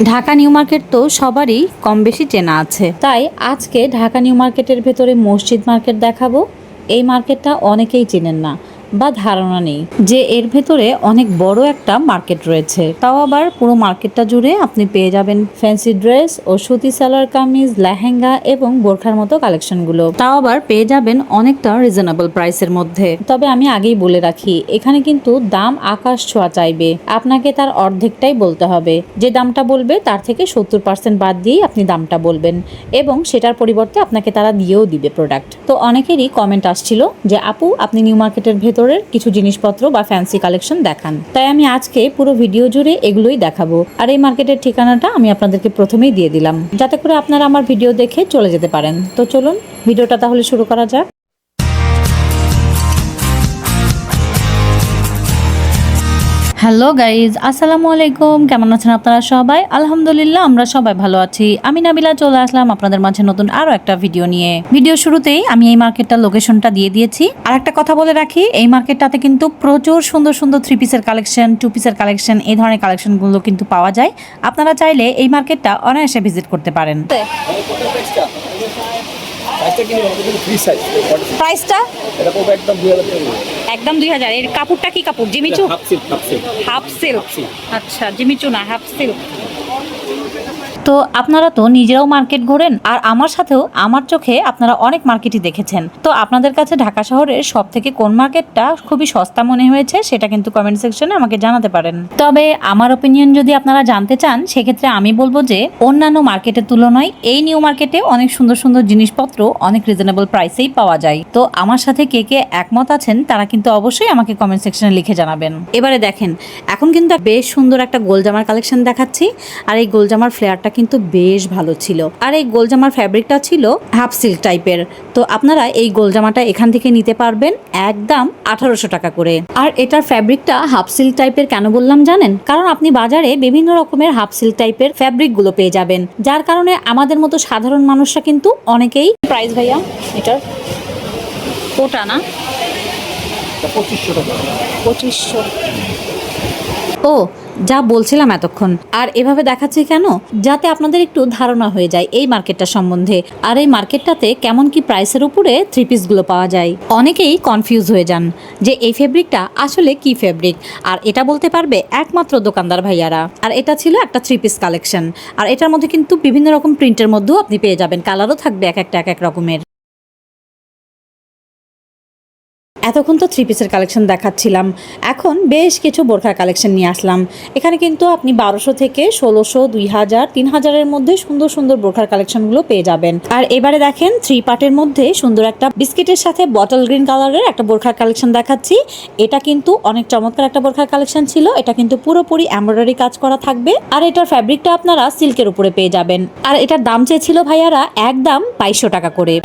Dhaka new market তো সবারই কম বেশি চেনা আছে, তাই আজকে ঢাকা নিউ মার্কেটের ভেতরে মসজিদ মার্কেট দেখাবো। এই মার্কেটটা অনেকেই চেনেন না বা ধারণা নেই যে এর ভেতরে অনেক বড় একটা মার্কেট রয়েছে। তাও আবার পুরো মার্কেটটা জুড়ে আপনি পেয়ে যাবেন ফ্যান্সি ড্রেস ও সুতি সালোয়ার কামিজ, লেহেঙ্গা এবং বোরখার মতো কালেকশনগুলো। তাও আবার পেয়ে যাবেন অনেকটা রিজনেবল প্রাইসের মধ্যে। তবে আমি আগেই বলে রাখি, এখানে কিন্তু দাম আকাশ ছোঁয়া চাইবে, আপনাকে তার অর্ধেকটাই বলতে হবে। যে দামটা বলবে তার থেকে 70% বাদ দিয়েই আপনি দামটা বলবেন এবং সেটার পরিবর্তে আপনাকে তারা দিয়েও দিবে প্রোডাক্ট। তো অনেকেরই কমেন্ট আসছিল যে আপু আপনি নিউ মার্কেটের ভেতরের কিছু জিনিসপত্র বা ফ্যান্সি কালেকশন দেখান। তাই আমি আজকে পুরো ভিডিও জুড়ে এগুলোই দেখাবো। আর এই মার্কেটের ঠিকানাটা আমি আপনাদেরকে প্রথমেই দিয়ে দিলাম, যাতে করে আপনারা আমার ভিডিও দেখে চলে যেতে পারেন। তো চলুন ভিডিওটা তাহলে শুরু করা যাক। হ্যালো গাইজ, আসসালামু আলাইকুম। কেমন আছেন আপনারা সবাই? আলহামদুলিল্লাহ আমরা সবাই ভালো আছি। আমি নাবিলা চলে আসলাম আপনাদের মাঝে নতুন আরো একটা ভিডিও নিয়ে। ভিডিও শুরুতেই আমি এই মার্কেটটার লোকেশনটা দিয়ে দিয়েছি। আর একটা কথা বলে রাখি, এই মার্কেটটাতে কিন্তু প্রচুর সুন্দর সুন্দর 3 পিসের কালেকশন, 2 পিসের কালেকশন, এই ধরনের কালেকশনগুলো কিন্তু পাওয়া যায়। আপনারা চাইলে এই মার্কেটটা অনায়াসে ভিজিট করতে পারেন। প্রাইসটা একদম 2000। এর কাপড়টা কি কাপড়? জিমিচু? Half silk. আচ্ছা, জিমিচু না, হাফ সিল্ক। তো আপনারা তো নিজেরাও মার্কেট ঘোরেন, আর আমার সাথেও আমার চোখে আপনারা অনেক মার্কেটই দেখেছেন। তো আপনাদের কাছে ঢাকা শহরের সব থেকে কোন মার্কেটটা খুবই সস্তা মনে হয়েছে সেটা কিন্তু কমেন্ট সেকশনে আমাকে জানাতে পারেন। তবে আমার ওপিনিয়ন যদি আপনারা জানতে চান, সেক্ষেত্রে আমি বলবো যে অন্যান্য মার্কেটের তুলনায় এই নিউ মার্কেটে অনেক সুন্দর সুন্দর জিনিসপত্র অনেক রিজনেবল প্রাইসেই পাওয়া যায়। তো আমার সাথে কে কে একমত আছেন তারা কিন্তু অবশ্যই আমাকে কমেন্ট সেকশনে লিখে জানাবেন। এবারে দেখেন, এখন কিন্তু বেশ সুন্দর একটা গোল জামার কালেকশন দেখাচ্ছি। আর এই গোল জামার ফ্লেয়ারটা কিন্তু বেশ ভালো ছিল। আর এই গোল জামার ফ্যাব্রিকটা ছিল হাফ সিল্ক টাইপের। তো আপনারা এই গোল জামাটা এখান থেকে নিতে পারবেন একদম 1800 টাকা করে। আর এটার ফ্যাব্রিকটা হাফ সিল্ক টাইপের কেন বললাম জানেন? কারণ আপনি বাজারে বিভিন্ন রকমের হাফ সিল্ক টাইপের ফ্যাব্রিকগুলো পেয়ে যাবেন, যার কারণে আমাদের মতো সাধারণ মানুষরা কিন্তু অনেকেই। প্রাইস ভাইয়া এটার কোটা না 2500 টাকা। 2500। ও যা বলছিলাম এতক্ষণ। আর এভাবে দেখাচ্ছি কেন? যাতে আপনাদের একটু ধারণা হয়ে যায় এই মার্কেটটা সম্বন্ধে, আর এই মার্কেটটাতে কেমন কি প্রাইসের উপরে 3 পিসগুলো পাওয়া যায়। অনেকেই কনফিউজ হয়ে যান যে এই ফেব্রিকটা আসলে কি ফেব্রিক, আর এটা বলতে পারবে একমাত্র দোকানদার ভাইয়ারা। আর এটা ছিল একটা 3 পিস কালেকশন, আর এটার মধ্যে কিন্তু বিভিন্ন রকম প্রিন্টের মধ্যেও আপনি পেয়ে যাবেন, কালারও থাকবে এক এক রকমের। এতক্ষণ তো 3 পিসের কালেকশন দেখাচ্ছিলাম, এখন বেশ কিছু বোরখার কালেকশন নিয়ে আসলাম। এখানে কিন্তু আপনি 1200 থেকে 1600, 2000, 3000-এর মধ্যে সুন্দর সুন্দর বোরখার কালেকশনগুলো পেয়ে যাবেন। আর এবারে দেখেন 3 পার্টের মধ্যে সুন্দর একটা বিস্কিটের সাথে বটল গ্রিন কালারের একটা বোরখার কালেকশন দেখাচ্ছি। এটা কিন্তু অনেক চমৎকার একটা বোরখার কালেকশন ছিল। এটা কিন্তু পুরোপুরি এমব্রয়ডারি কাজ করা থাকবে, আর এটার ফ্যাব্রিকটা আপনারা সিল্কের উপরে পেয়ে যাবেন। আর এটার দাম চেয়েছিল ভাইয়ারা একদম 2200 টাকা করে।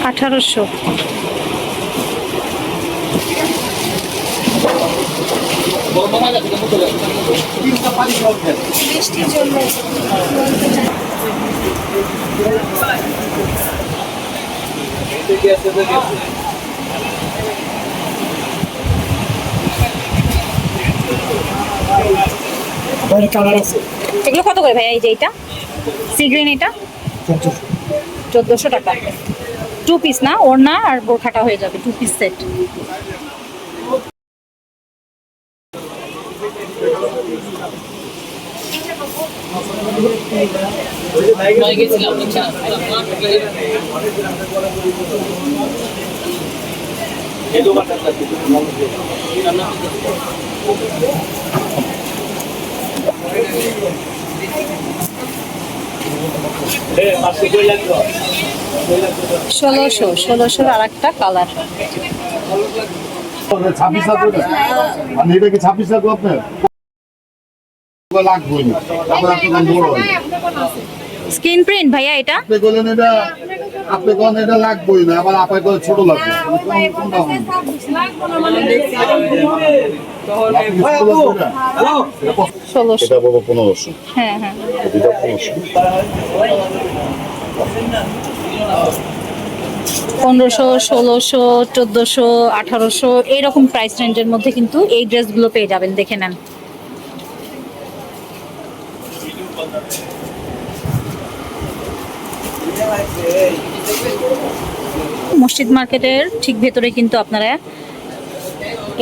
1800। এগুলো কত করে ভাইয়া? এই যে এটা সি গ্রিন, এটা 1400 টাকা। 2 পিস না, ওড়না আর বোরখাটা হয়ে যাবে 2 পিস সেট। ষোলোশোর আর একটা কালার। 26 লাগবে না? মানে এটা কি 26 লাগবে আপনার? লাগবে না। তারপর আপনি কোন বড় হয়? স্ক্রিন প্রিন্ট ভাইয়া এটা? আপনি বলেন এটা, আপনি কোন এটা লাগবেই না, আবার আপনি কোন ছোট লাগবে। কোনটা হবে? হ্যালো 1600। এটা বলবো 1500। হ্যাঁ হ্যাঁ, এটা 1500। 1500, 1600, 1400, 1800 এইরকম প্রাইস রেঞ্জের মধ্যে কিন্তু এই ড্রেসগুলো পেয়ে যাবেন, দেখে নেন। মসজিদ মার্কেটের ঠিক ভেতরে কিন্তু আপনারা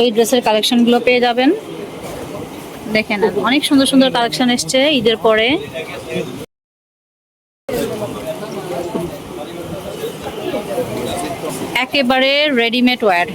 এই ড্রেসের কালেকশনগুলো পেয়ে যাবেন, দেখে নেন। অনেক সুন্দর সুন্দর কালেকশন এসছে ঈদের পরে। একেবারে রেডিমেড ওয়্যার।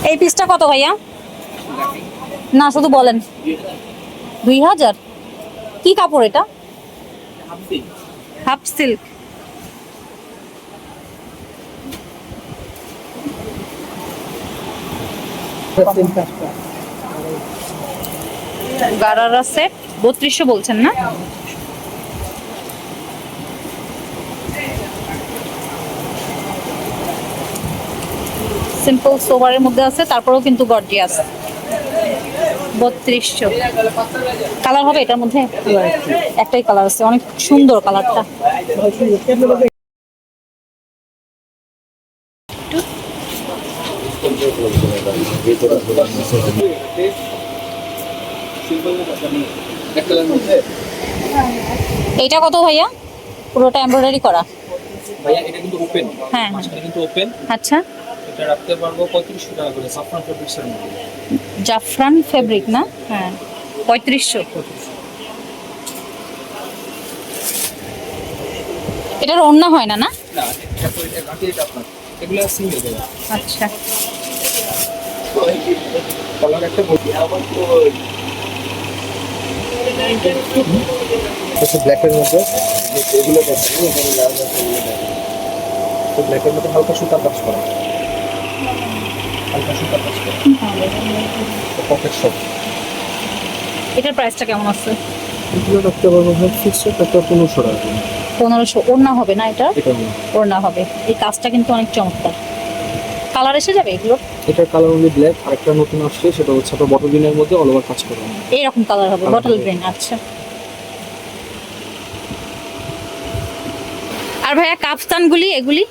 এই পিসটা কত ভাইয়া? না শুধু বলেন। 2000? কি কাপড় এটা? Half silk. গারারা সেট 3200 বলছেন না? সিম্পল সোভারের মধ্যে আছে, তারপরেও কিন্তু গর্জিয়াস। 3200। কালার হবে এটার মধ্যে? একটাই কালার আছে, অনেক সুন্দর কালারটা। এইটা কত ভাইয়া? পুরোটা এমব্রয়ডারি করা? ভাইয়া এটা কিন্তু ওপেন। হ্যাঁ মাঝখানে কিন্তু ওপেন। আচ্ছা, এটা রাখতে পারবো 3500 টাকা করে সাফরান ফেব্রিক্সের মধ্যে। জাফরান ফেব্রিক না? হ্যাঁ 3500। এটার ওড়না হয় না? না না, এটা তো এটা কাটি, এটা আপনার এগুলো সিঙ্গেল ভাইয়া। আচ্ছা, কালার একটা বলি আমার তো এটা ব্ল্যাকের মধ্যে এগুলো দেখেন, এখানে লাল আছে, এগুলো দেখেন। তো ব্ল্যাকের মধ্যে হালকা সুতা কাজ করা, হালকা সুতা কাজ করা পকেট শপ। এটার প্রাইসটা কেমন আছে? এগুলো রাখতে পারবো ভাই ফিক্সড একটা 1500 টাকা। 1500। ওড়না হবে না এটা? এটা ওড়না হবে। এই কাজটা কিন্তু অনেক চমৎকার। কালার এসে যাবে এগুলো? এটার কালার অনলি ব্ল্যাক, আর একটা নতুন আসছে সেটা হচ্ছে আপনার বটল গ্রিনের মধ্যে অল ওভার কাজ করা। এইরকম কালার হবে, বটল গ্রিন। আচ্ছা, আর ভাইয়া কাফতানগুলি এগুলি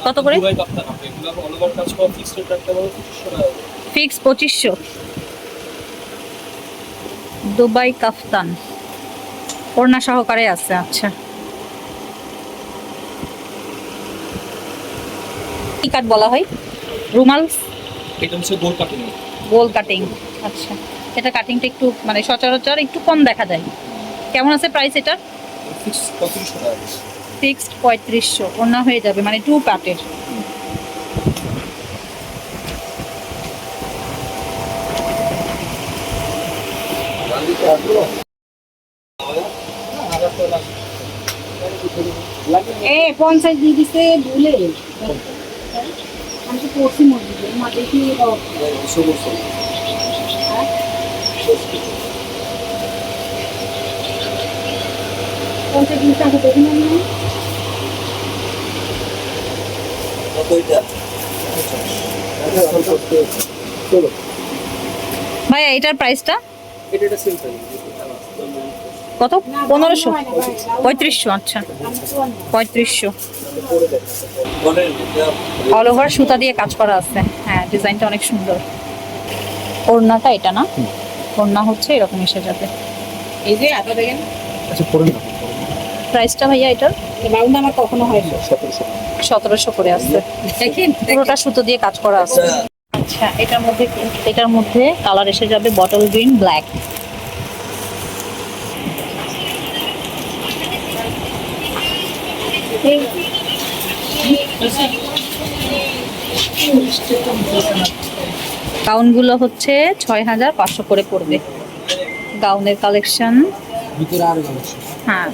কত করে? দুবাই কাপ্তান হবে, এগুলো অল ওভার কাজ করা, ফিক্সড রেট রাখতে পারবো 2500 টাকা। ফিক্স 2500। দুবাই কাফতান ওড়না সহকারে আছে। আচ্ছা, কি কাট বলা হয়? রুমাল? এটা হচ্ছে গোল কাটিং। গোল কাটিং। আচ্ছা, এটা কাটিংটা একটু মানে সচরাচর একটু কম দেখা যায়। কেমন আছে প্রাইস এটা? ফিক্সড 3500 টাকা। ফিক্সড 3500। ওড়না হয়ে যাবে মানে 2 পার্টের। এ 50 দিয়ে দিতে ভুলে আমি তো পড়ছি মসজিদে মা দেখি। পঞ্চাশ জিনিস আছে দেখুন ভাইয়া, এটার প্রাইসটা এটা সিম্পল কত? 1500? 3500। আচ্ছা, 3500। অল ওভার সুতা দিয়ে কাজ করা আছে। হ্যাঁ, ডিজাইনটা অনেক সুন্দর। ওড়নাটা এটা না? ওড়না হচ্ছে এরকম এসে যাবে। এই যে এত দেখেন। আচ্ছা পরে না প্রাইসটা ভাইয়া এটার? রাউন্ড আমার কখনো হয়নি। 1700 করে আছে। দেখেন পুরোটা সুতো দিয়ে কাজ করা আছে। আচ্ছা, এটার মধ্যে কালার এসে যাবে বটল গ্রিন, ব্ল্যাক। গাউনগুলো হচ্ছে 6500 করে পড়বে। গাউনের কালেকশন, ভিতরে আরো আছে হ্যাঁ,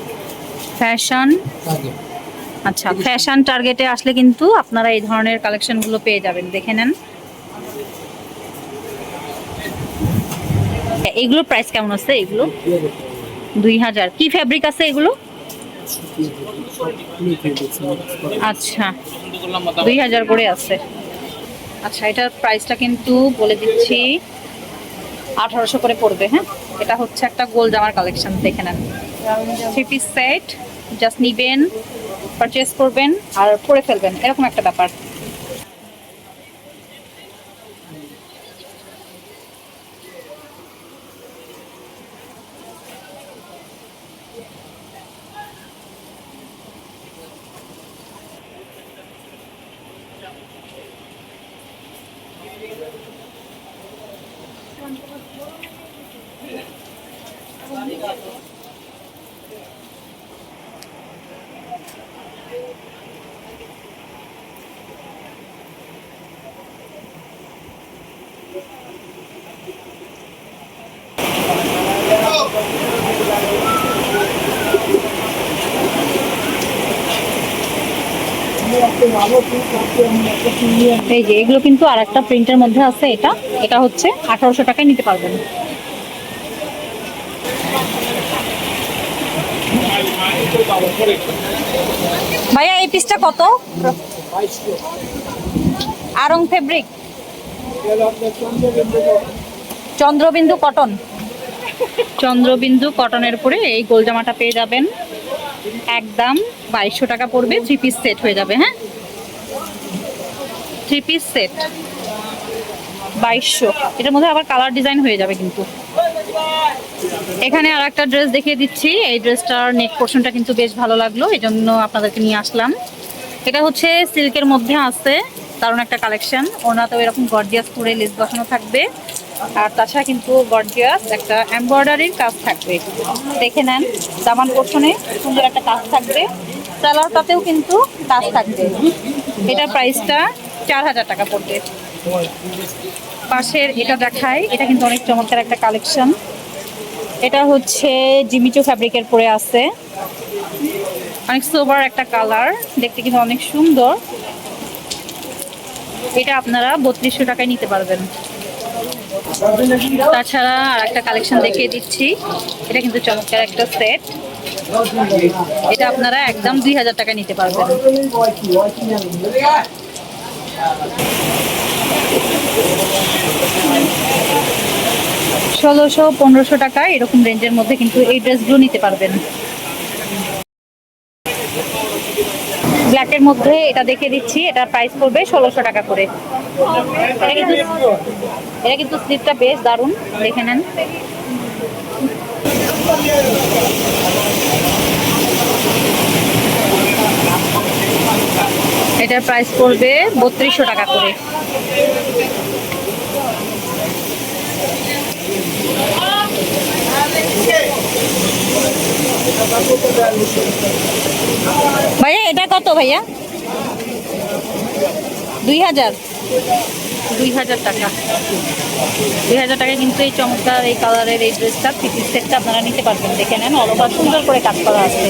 ফ্যাশন। আগে আচ্ছা, ফ্যাশন টার্গেটে আসলে কিন্তু আপনারা এই ধরনের কালেকশনগুলো পেয়ে যাবেন, দেখে নেন। এগুলোর প্রাইস কেমন আছে? এগুলো 2000। কি ফ্যাব্রিক আছে এগুলো? আচ্ছা, 2000 করে আছে। আচ্ছা, এটার প্রাইসটা কিন্তু বলে দিচ্ছি, 1800 করে পড়বে। হ্যাঁ, এটা হচ্ছে একটা গোল জামার কালেকশন, দেখে নেন। 3 পিস সেট, জাস্ট নিবেন, পারচেস করবেন আর পরে ফেলবেন, এরকম একটা ব্যাপার। এই যে এগুলো কিন্তু আর একটা প্রিন্টের মধ্যে আছে। এটা হচ্ছে 1800 টাকায় নিতে পারবেন। ভাইয়া এই পিসটা কত? Aarong fabric, Chandrabindu cotton. চন্দ্রবিন্দু কটনের উপরে এই গোল জামাটা পেয়ে যাবেন, একদম 2200 টাকা পড়বে। 3 পিস সেট হয়ে যাবে। হ্যাঁ, 3 পিস সেট 2200। এটার মধ্যে আবার কালার ডিজাইন হয়ে যাবে কিন্তু। এখানে আর একটা ড্রেস দেখিয়ে দিচ্ছি। এই ড্রেসটার নেক পোর্শনটা কিন্তু বেশ ভালো লাগলো, এই জন্য আপনাদেরকে নিয়ে আসলাম। এটা হচ্ছে সিল্কের মধ্যে আছে, দারুণ একটা কালেকশন। ওনাতেও এরকম গর্জিয়াস করে লেস বসানো থাকবে, আর তাছাড়া কিন্তু গর্জিয়াস একটা এমব্রয়ডারির কাজ থাকবে, দেখে নেন। দামান পোর্শনে সুন্দর একটা কাজ থাকবে, সালোয়ারটাতেও কিন্তু কাজ থাকবে। এটার প্রাইসটা 4000 টাকা পড়বে। পাশের এটা দেখাই, এটা কিন্তু অনেক চমৎকার একটা কালেকশন। এটা হচ্ছে জিমিচু ফ্যাব্রিকের পরে আছে, অনেক সোবার একটা কালার, দেখতে কিন্তু অনেক সুন্দর। এটা আপনারা 3200 টাকায় নিতে পারবেন। তাছাড়া আর একটা কালেকশন দেখিয়ে দিচ্ছি, এটা কিন্তু চমৎকার একটা সেট। এটা আপনারা একদম 2000 টাকায় নিতে পারবেন। 1600-1500 টাকা এরকম রেঞ্জের মধ্যে কিন্তু এই ড্রেসগুলো নিতে পারবেন। ব্ল্যাকের মধ্যে এটা দেখিয়ে দিচ্ছি, এটার প্রাইস পড়বে 1600 টাকা করে। এটা কিন্তু স্লিপটা বেশ দারুণ, দেখে নেন। এটার প্রাইস পড়বে 3200 টাকা করে। ভাইয়া এটা কত ভাইয়া? 2000 টাকা। 2000 টাকায় কিন্তু এই চমৎকার এই কালারের এই ড্রেসটা, 3 পিস সেটটা আপনারা নিতে পারবেন, দেখে নেন। অল ওভার সুন্দর করে কাজ করা আছে,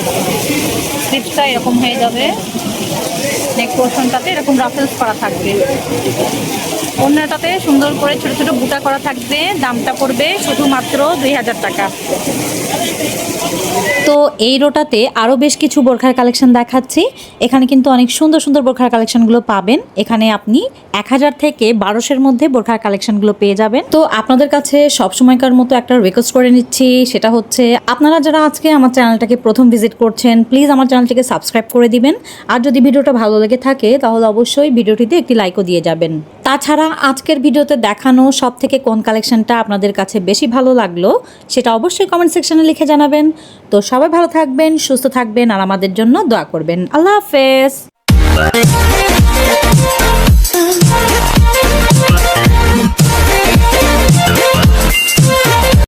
স্লিপসটা এরকম হয়ে যাবে, নেক পোর্শনটাতে এরকম রাফেলস করা থাকবে, অন্যটাতে সুন্দর করে ছোট ছোট বুটা করা থাকবে। দামটা পড়বে শুধুমাত্র 2000 টাকা। তো এই রোটাতে আরও বেশ কিছু বোরখার কালেকশন দেখাচ্ছি। এখানে কিন্তু অনেক সুন্দর সুন্দর বোরখার কালেকশনগুলো পাবেন। এখানে আপনি 1000 থেকে 1200-এর মধ্যে বোরখার কালেকশনগুলো পেয়ে যাবেন। তো আপনাদের কাছে সবসময়কার মতো একটা রিকোয়েস্ট করে নিচ্ছি, সেটা হচ্ছে আপনারা যারা আজকে আমার চ্যানেলটাকে প্রথম ভিজিট করছেন, প্লিজ আমার চ্যানেলটিকে সাবস্ক্রাইব করে দিবেন। আর যদি ভিডিওটা ভালো লেগে থাকে তাহলে অবশ্যই ভিডিওটিতে একটি লাইকও দিয়ে যাবেন। তাছাড়া আজকের ভিডিওতে দেখানো সব থেকে কোন কালেকশনটা আপনাদের কাছে বেশি ভালো লাগলো সেটা অবশ্যই কমেন্ট সেকশনে লিখে জানাবেন। তো সবাই ভালো থাকবেন, সুস্থ থাকবেন আর আমাদের জন্য দোয়া করবেন। আল্লাহ হাফেজ।